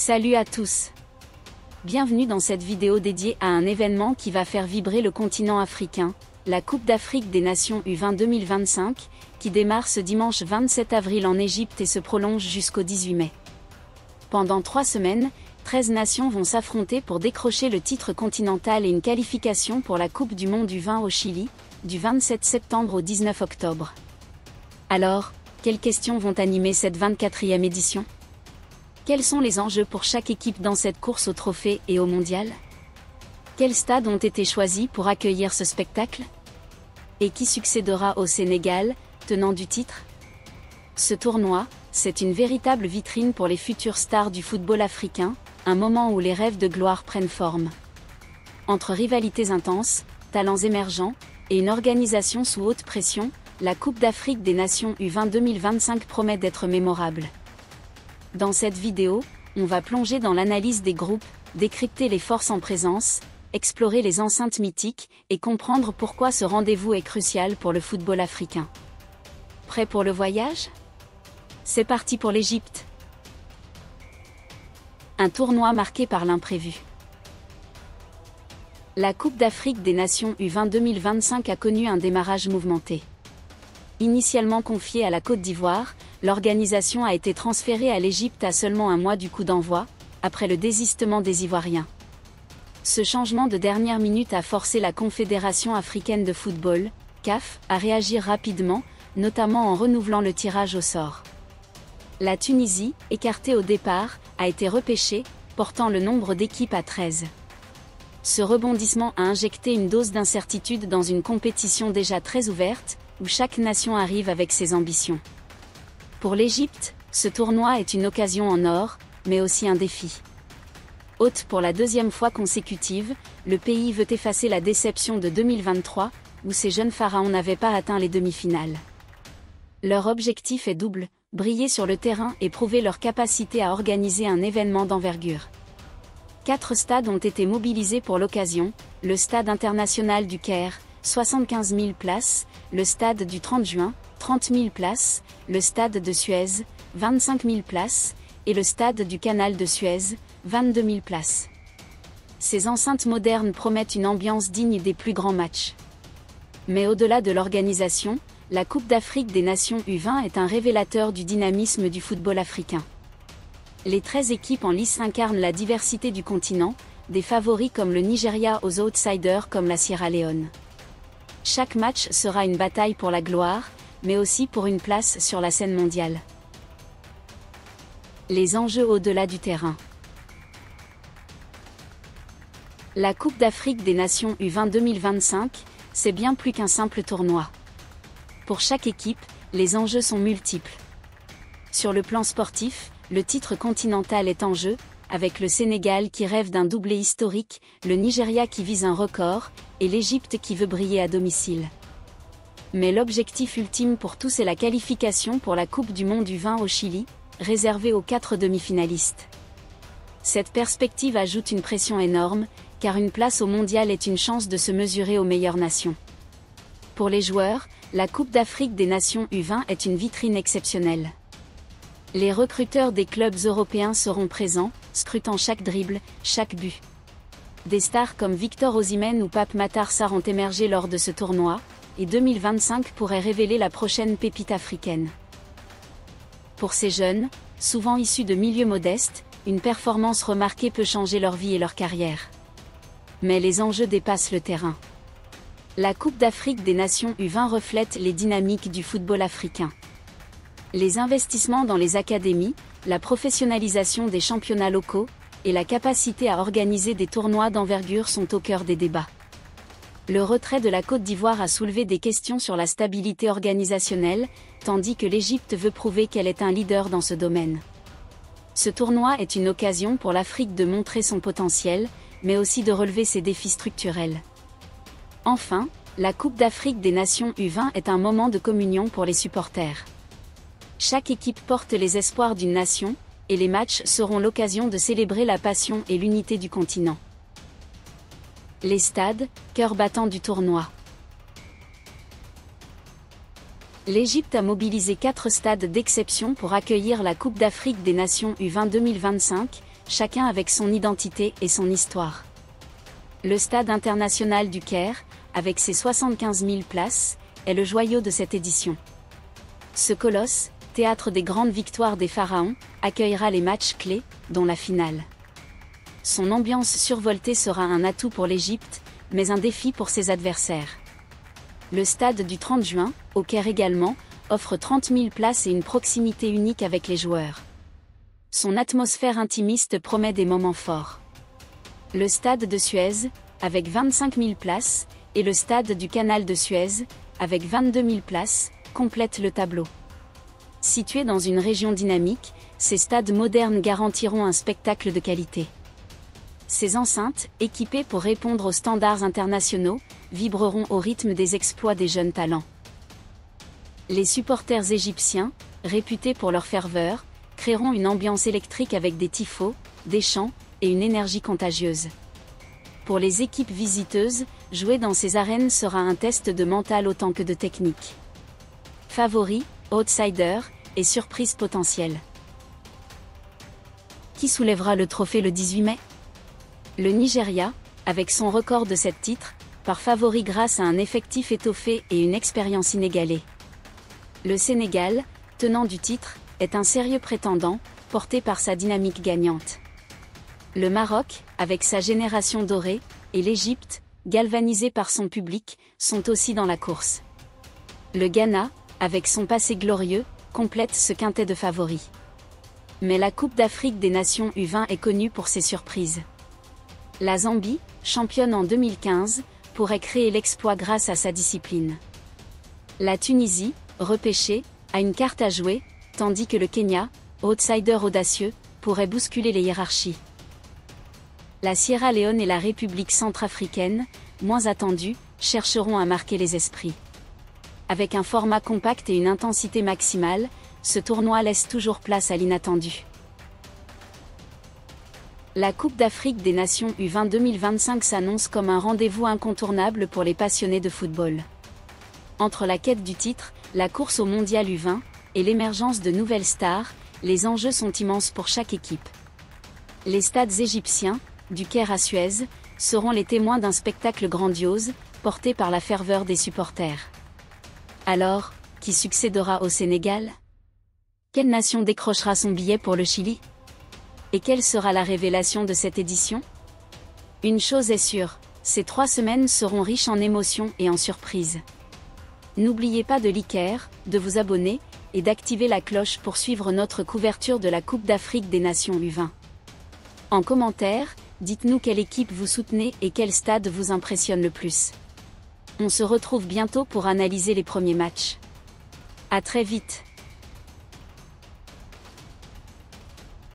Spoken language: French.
Salut à tous! Bienvenue dans cette vidéo dédiée à un événement qui va faire vibrer le continent africain, la Coupe d'Afrique des Nations U20 2025, qui démarre ce dimanche 27 avril en Égypte et se prolonge jusqu'au 18 mai. Pendant 3 semaines, 13 nations vont s'affronter pour décrocher le titre continental et une qualification pour la Coupe du Monde U20 au Chili, du 27 septembre au 19 octobre. Alors, quelles questions vont animer cette 24e édition ? Quels sont les enjeux pour chaque équipe dans cette course au trophée et au mondial ? Quels stades ont été choisis pour accueillir ce spectacle ? Et qui succédera au Sénégal, tenant du titre ? Ce tournoi, c'est une véritable vitrine pour les futures stars du football africain, un moment où les rêves de gloire prennent forme. Entre rivalités intenses, talents émergents, et une organisation sous haute pression, la Coupe d'Afrique des Nations U20 2025 promet d'être mémorable. Dans cette vidéo, on va plonger dans l'analyse des groupes, décrypter les forces en présence, explorer les enceintes mythiques et comprendre pourquoi ce rendez-vous est crucial pour le football africain. Prêt pour le voyage ? C'est parti pour l'Égypte. Un tournoi marqué par l'imprévu. La Coupe d'Afrique des Nations U20 2025 a connu un démarrage mouvementé. Initialement confiée à la Côte d'Ivoire, l'organisation a été transférée à l'Égypte à seulement un mois du coup d'envoi, après le désistement des Ivoiriens. Ce changement de dernière minute a forcé la Confédération africaine de football, CAF, à réagir rapidement, notamment en renouvelant le tirage au sort. La Tunisie, écartée au départ, a été repêchée, portant le nombre d'équipes à 13. Ce rebondissement a injecté une dose d'incertitude dans une compétition déjà très ouverte, où chaque nation arrive avec ses ambitions. Pour l'Égypte, ce tournoi est une occasion en or, mais aussi un défi. Hôte pour la 2e fois consécutive, le pays veut effacer la déception de 2023, où ses jeunes pharaons n'avaient pas atteint les demi-finales. Leur objectif est double, briller sur le terrain et prouver leur capacité à organiser un événement d'envergure. 4 stades ont été mobilisés pour l'occasion, le Stade international du Caire, 75 000 places, le Stade du 30 juin, 30 000 places, le Stade de Suez, 25 000 places, et le Stade du Canal de Suez, 22 000 places. Ces enceintes modernes promettent une ambiance digne des plus grands matchs. Mais au-delà de l'organisation, la Coupe d'Afrique des Nations U20 est un révélateur du dynamisme du football africain. Les 13 équipes en lice incarnent la diversité du continent, des favoris comme le Nigeria aux outsiders comme la Sierra Leone. Chaque match sera une bataille pour la gloire, mais aussi pour une place sur la scène mondiale. Les enjeux au-delà du terrain. La Coupe d'Afrique des Nations U20 2025, c'est bien plus qu'un simple tournoi. Pour chaque équipe, les enjeux sont multiples. Sur le plan sportif, le titre continental est en jeu, avec le Sénégal qui rêve d'un doublé historique, le Nigeria qui vise un record, et l'Égypte qui veut briller à domicile. Mais l'objectif ultime pour tous est la qualification pour la Coupe du Monde U20 au Chili, réservée aux 4 demi-finalistes. Cette perspective ajoute une pression énorme, car une place au mondial est une chance de se mesurer aux meilleures nations. Pour les joueurs, la Coupe d'Afrique des Nations U20 est une vitrine exceptionnelle. Les recruteurs des clubs européens seront présents, scrutant chaque dribble, chaque but. Des stars comme Victor Osimhen ou Pape Matar Sarr ont émergé lors de ce tournoi, et 2025 pourrait révéler la prochaine pépite africaine. Pour ces jeunes, souvent issus de milieux modestes, une performance remarquée peut changer leur vie et leur carrière. Mais les enjeux dépassent le terrain. La Coupe d'Afrique des Nations U20 reflète les dynamiques du football africain. Les investissements dans les académies, la professionnalisation des championnats locaux, et la capacité à organiser des tournois d'envergure sont au cœur des débats. Le retrait de la Côte d'Ivoire a soulevé des questions sur la stabilité organisationnelle, tandis que l'Égypte veut prouver qu'elle est un leader dans ce domaine. Ce tournoi est une occasion pour l'Afrique de montrer son potentiel, mais aussi de relever ses défis structurels. Enfin, la Coupe d'Afrique des Nations U20 est un moment de communion pour les supporters. Chaque équipe porte les espoirs d'une nation, et les matchs seront l'occasion de célébrer la passion et l'unité du continent. Les stades, cœur battant du tournoi. L'Égypte a mobilisé 4 stades d'exception pour accueillir la Coupe d'Afrique des Nations U20 2025, chacun avec son identité et son histoire. Le Stade international du Caire, avec ses 75 000 places, est le joyau de cette édition. Ce colosse, théâtre des grandes victoires des Pharaons, accueillera les matchs clés, dont la finale. Son ambiance survoltée sera un atout pour l'Égypte, mais un défi pour ses adversaires. Le stade du 30 juin, au Caire également, offre 30 000 places et une proximité unique avec les joueurs. Son atmosphère intimiste promet des moments forts. Le stade de Suez, avec 25 000 places, et le stade du Canal de Suez, avec 22 000 places, complètent le tableau. Situés dans une région dynamique, ces stades modernes garantiront un spectacle de qualité. Ces enceintes, équipées pour répondre aux standards internationaux, vibreront au rythme des exploits des jeunes talents. Les supporters égyptiens, réputés pour leur ferveur, créeront une ambiance électrique avec des tifos, des chants, et une énergie contagieuse. Pour les équipes visiteuses, jouer dans ces arènes sera un test de mental autant que de technique. Favoris, outsiders, et surprises potentielles. Qui soulèvera le trophée le 18 mai ? Le Nigeria, avec son record de 7 titres, part favori grâce à un effectif étoffé et une expérience inégalée. Le Sénégal, tenant du titre, est un sérieux prétendant, porté par sa dynamique gagnante. Le Maroc, avec sa génération dorée, et l'Égypte, galvanisée par son public, sont aussi dans la course. Le Ghana, avec son passé glorieux, complète ce quintet de favoris. Mais la Coupe d'Afrique des Nations U20 est connue pour ses surprises. La Zambie, championne en 2015, pourrait créer l'exploit grâce à sa discipline. La Tunisie, repêchée, a une carte à jouer, tandis que le Kenya, outsider audacieux, pourrait bousculer les hiérarchies. La Sierra Leone et la République centrafricaine, moins attendues, chercheront à marquer les esprits. Avec un format compact et une intensité maximale, ce tournoi laisse toujours place à l'inattendu. La Coupe d'Afrique des Nations U20 2025 s'annonce comme un rendez-vous incontournable pour les passionnés de football. Entre la quête du titre, la course au mondial U20, et l'émergence de nouvelles stars, les enjeux sont immenses pour chaque équipe. Les stades égyptiens, du Caire à Suez, seront les témoins d'un spectacle grandiose, porté par la ferveur des supporters. Alors, qui succédera au Sénégal ? Quelle nation décrochera son billet pour le Chili ? Et quelle sera la révélation de cette édition ? Une chose est sûre, ces 3 semaines seront riches en émotions et en surprises. N'oubliez pas de liker, de vous abonner, et d'activer la cloche pour suivre notre couverture de la Coupe d'Afrique des Nations U20. En commentaire, dites-nous quelle équipe vous soutenez et quel stade vous impressionne le plus. On se retrouve bientôt pour analyser les premiers matchs. À très vite.